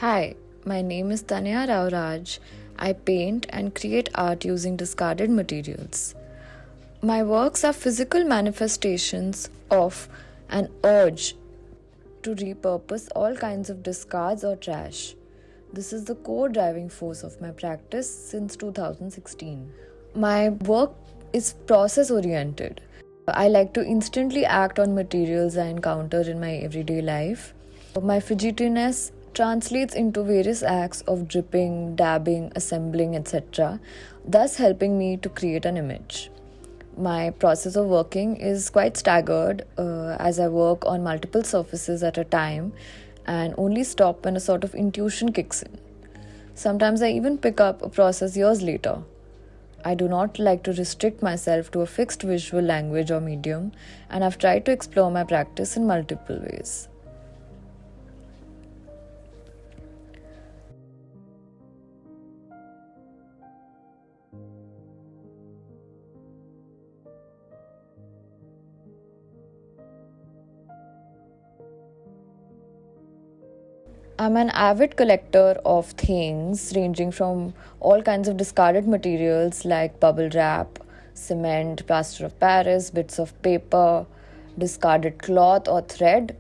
Hi, my name is Tanya Raoraj. I paint and create art using discarded materials. My works are physical manifestations of an urge to repurpose all kinds of discards or trash. This is the core driving force of my practice since 2016. My work is process oriented. I like to instantly act on materials I encounter in my everyday life. My fidgetiness translates into various acts of dripping, dabbing, assembling, etc., thus helping me to create an image. My process of working is quite staggered as I work on multiple surfaces at a time and only stop when a sort of intuition kicks in. Sometimes I even pick up a process years later. I do not like to restrict myself to a fixed visual language or medium, and I've tried to explore my practice in multiple ways. I'm an avid collector of things ranging from all kinds of discarded materials like bubble wrap, cement, plaster of Paris, bits of paper, discarded cloth or thread,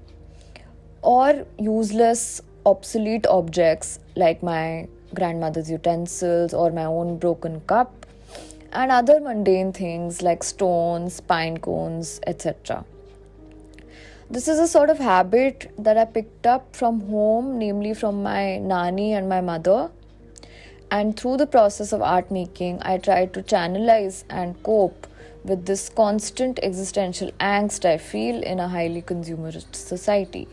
or useless, obsolete objects like my grandmother's utensils or my own broken cup, and other mundane things like stones, pine cones, etc. This is a sort of habit that I picked up from home, namely from my nani and my mother. And through the process of art making, I tried to channelize and cope with this constant existential angst I feel in a highly consumerist society.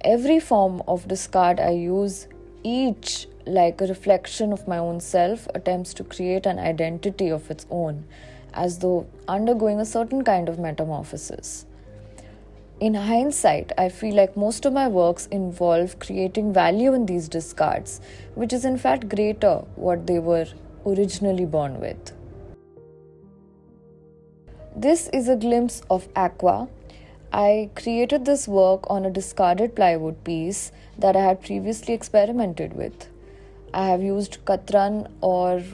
Every form of discard I use, each like a reflection of my own self, attempts to create an identity of its own, as though undergoing a certain kind of metamorphosis. In hindsight, I feel like most of my works involve creating value in these discards, which is in fact greater what they were originally born with. This is a glimpse of Aqua. I created this work on a discarded plywood piece that I had previously experimented with. I have used katran or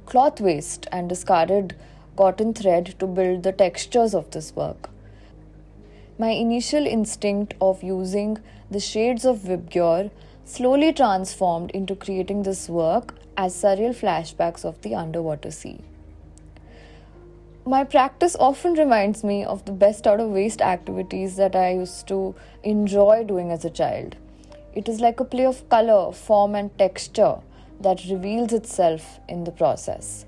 cloth waste and discarded cotton thread to build the textures of this work. My initial instinct of using the shades of Vibgyor slowly transformed into creating this work as surreal flashbacks of the underwater sea. My practice often reminds me of the best out of waste activities that I used to enjoy doing as a child. It is like a play of color, form, and texture that reveals itself in the process.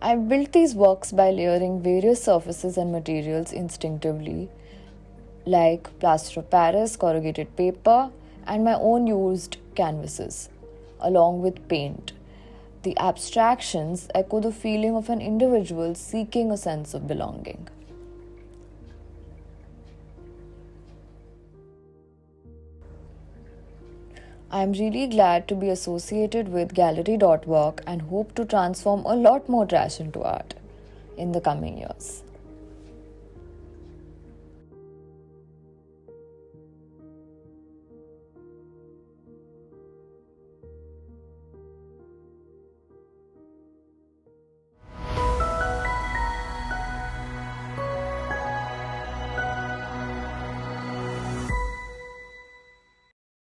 I built these works by layering various surfaces and materials instinctively, like plaster of Paris, corrugated paper, and my own used canvases, along with paint. The abstractions echo the feeling of an individual seeking a sense of belonging. I am really glad to be associated with Gallery.work and hope to transform a lot more trash into art in the coming years.